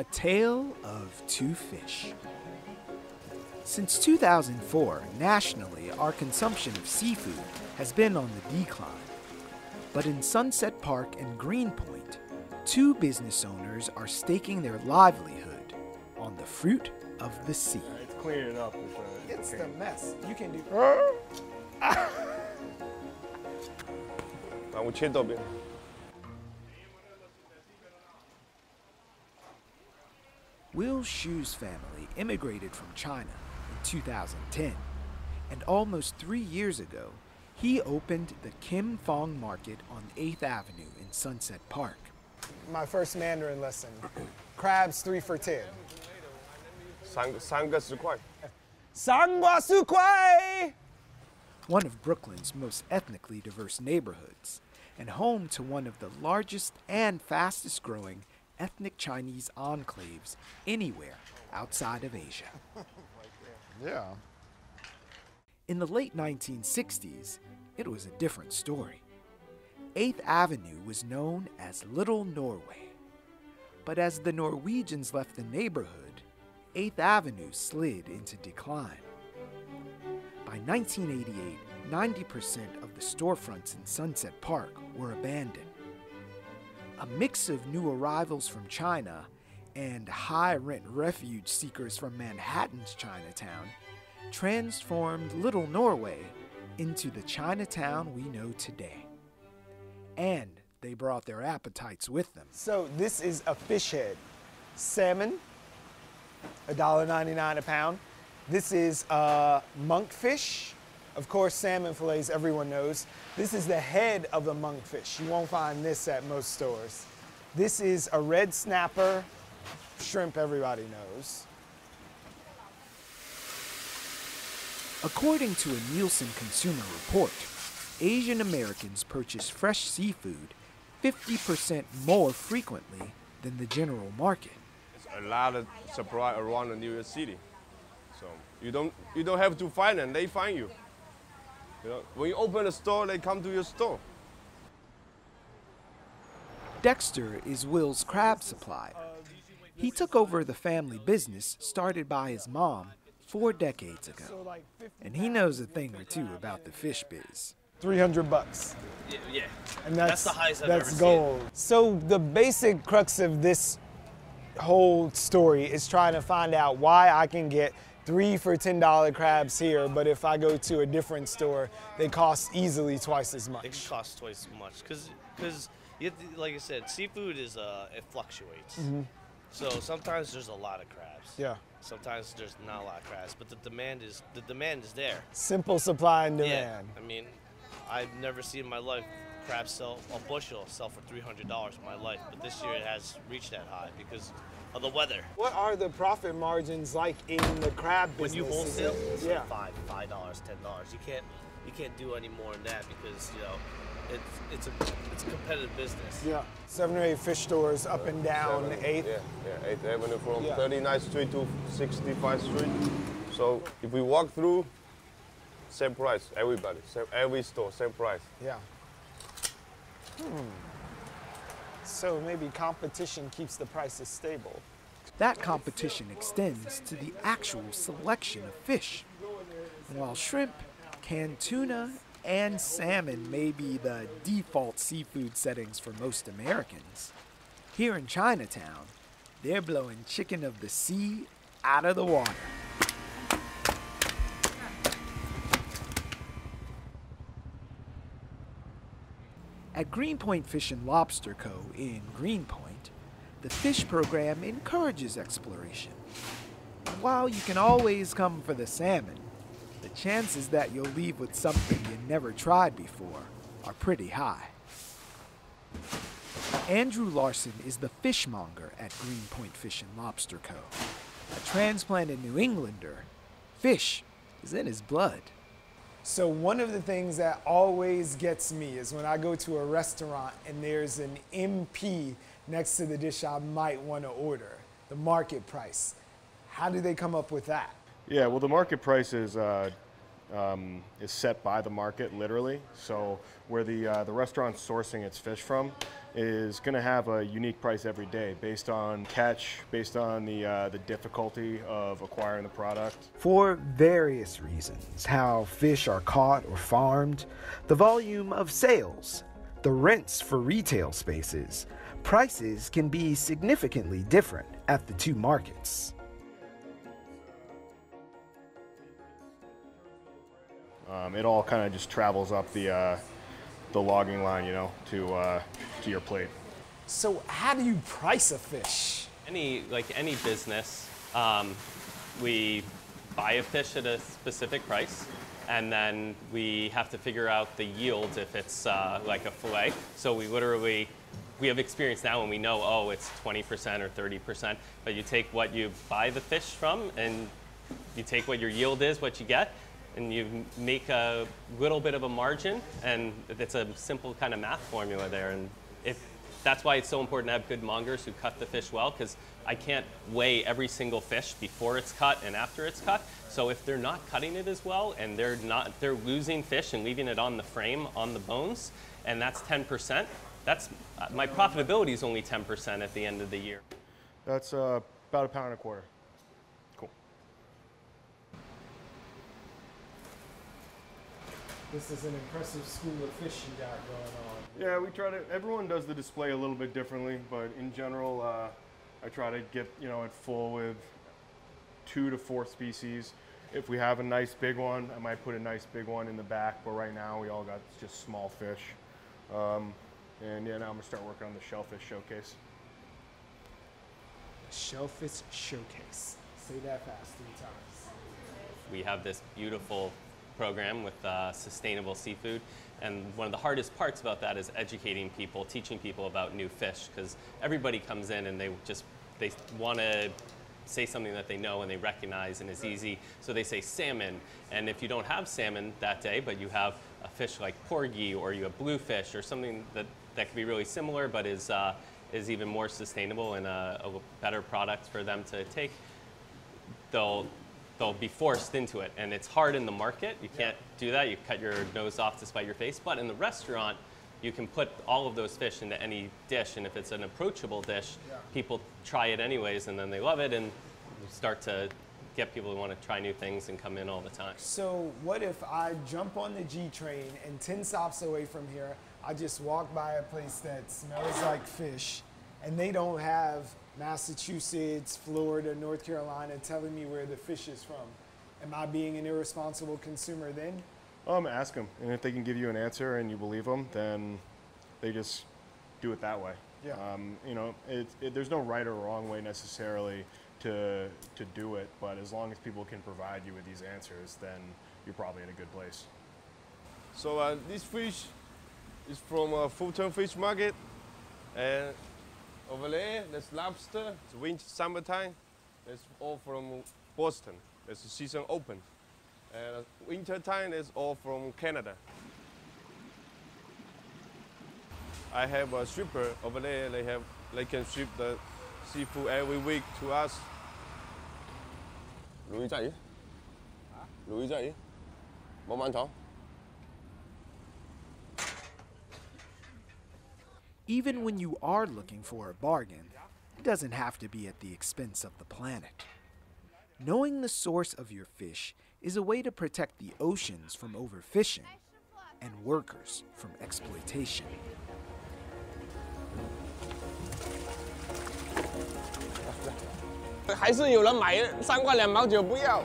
A Tale of Two Fish. Since 2004, nationally, our consumption of seafood has been on the decline. But in Sunset Park and Greenpoint, two business owners are staking their livelihood on the fruit of the sea. It's clearing up. It's the mess. You can do. Will Shu's family immigrated from China in 2010, and almost 3 years ago, he opened the Kim Fong Market on 8th Avenue in Sunset Park. My first Mandarin lesson. Crabs 3 for 10. 三个10块. Sangwa Sukwai! One of Brooklyn's most ethnically diverse neighborhoods, and home to one of the largest and fastest growing ethnic Chinese enclaves anywhere outside of Asia. Yeah. In the late 1960s, it was a different story. 8th Avenue was known as Little Norway. But as the Norwegians left the neighborhood, 8th Avenue slid into decline. By 1988, 90% of the storefronts in Sunset Park were abandoned. A mix of new arrivals from China and high-rent refuge seekers from Manhattan's Chinatown transformed Little Norway into the Chinatown we know today. And they brought their appetites with them. So this is a fish head. Salmon, $1.99 a pound. This is monkfish. Of course, salmon fillets, everyone knows. This is the head of the monkfish. You won't find this at most stores. This is a red snapper. Shrimp, everybody knows. According to a Nielsen consumer report, Asian Americans purchase fresh seafood 50% more frequently than the general market. There's a lot of supply around New York City. So you don't have to find them, they find you. You know, when you open a store, they come to your store. Dexter is Will's crab supplier. He took over the family business started by his mom 4 decades ago, and he knows a thing or two about the fish biz. 300 bucks. Yeah. And that's the highest I've that's ever gold. seen. So the basic crux of this whole story is trying to find out why I can get 3 for $10 crabs here, but if I go to a different store, they cost easily twice as much. It can cost twice as much because like I said, seafood is it fluctuates. Mm-hmm. So sometimes there's a lot of crabs. Yeah. Sometimes there's not a lot of crabs, but the demand is there. Simple supply and demand. Yeah. I mean, I've never seen in my life crabs sell a bushel sell for $300 in my life, but this year it has reached that high because of the weather. What are the profit margins like in the crab business? When you wholesale, it's yeah. like $5, $10. You can't do any more than that because it's a competitive business. Yeah. 7 or 8 fish stores up and down 8th. Yeah, 8th Avenue from Yeah. 39th Street to 65th Street. So if we walk through, same price, everybody, every store, same price. Yeah. So maybe competition keeps the prices stable. That competition extends to the actual selection of fish. While shrimp, canned tuna, and salmon may be the default seafood settings for most Americans, here in Chinatown, they're blowing chicken of the sea out of the water. At Greenpoint Fish and Lobster Co. in Greenpoint, the fish program encourages exploration. And while you can always come for the salmon, the chances that you'll leave with something you never tried before are pretty high. Andrew Larson is the fishmonger at Greenpoint Fish and Lobster Co. A transplanted New Englander, fish is in his blood. So one of the things that always gets me is when I go to a restaurant and there's an MP next to the dish I might want to order, the market price. How do they come up with that? Yeah, well, the market price is set by the market, literally. So where the restaurant's sourcing its fish from, is going to have a unique price every day based on catch, based on the difficulty of acquiring the product. For various reasons, how fish are caught or farmed, the volume of sales, the rents for retail spaces, prices can be significantly different at the two markets. It all kind of just travels up the logging line, you know, to your plate. So how do you price a fish? Like any business, we buy a fish at a specific price, and then we have to figure out the yield if it's like a fillet. So we have experience now and we know, oh, it's 20% or 30%, but you take what you buy the fish from and you take what your yield is, what you get, and you make a little bit of a margin, and it's a simple kind of math formula there. And that's why it's so important to have good mongers who cut the fish well, because I can't weigh every single fish before it's cut and after it's cut. So if they're not cutting it as well and they're losing fish and leaving it on the frame, on the bones, and that's 10%, my profitability is only 10% at the end of the year. That's about £1.25 pounds. Cool. This is an impressive school of fish you got going on. Yeah, we try to, everyone does the display a little bit differently, but in general, I try to get, you know, it full with 2 to 4 species. If we have a nice big one, I might put a nice big one in the back, but right now we all got just small fish. And yeah, now I'm gonna start working on the shellfish showcase. Shellfish showcase. Say that fast 3 times. We have this beautiful program with sustainable seafood, and one of the hardest parts about that is educating people, teaching people about new fish, because everybody comes in and they want to say something that they know and they recognize and is easy, so they say salmon. And if you don't have salmon that day, but you have a fish like porgy or you have bluefish or something that could be really similar but is even more sustainable and a better product for them to take, they'll be forced into it. And it's hard in the market. You can't do that. You cut your nose off to spite your face. But in the restaurant, you can put all of those fish into any dish. And if it's an approachable dish, people try it anyways, and then they love it, and you start to get people who want to try new things and come in all the time. So what if I jump on the G train and 10 stops away from here, I just walk by a place that smells like fish, and they don't have Massachusetts, Florida, North Carolina telling me where the fish is from? Am I being an irresponsible consumer then? Ask them, and if they can give you an answer and you believe them, then they just do it that way. Yeah. You know, there's no right or wrong way necessarily to do it, but as long as people can provide you with these answers, then you're probably in a good place. So this fish is from Fulton Fish Market, and over there, there's lobster. It's winter, summertime. It's all from Boston. It's the season open. And winter time is all from Canada. I have a shipper over there. They can ship the seafood every week to us. Even when you are looking for a bargain, it doesn't have to be at the expense of the planet. Knowing the source of your fish is a way to protect the oceans from overfishing and workers from exploitation. 还是有人买3块2毛9不要。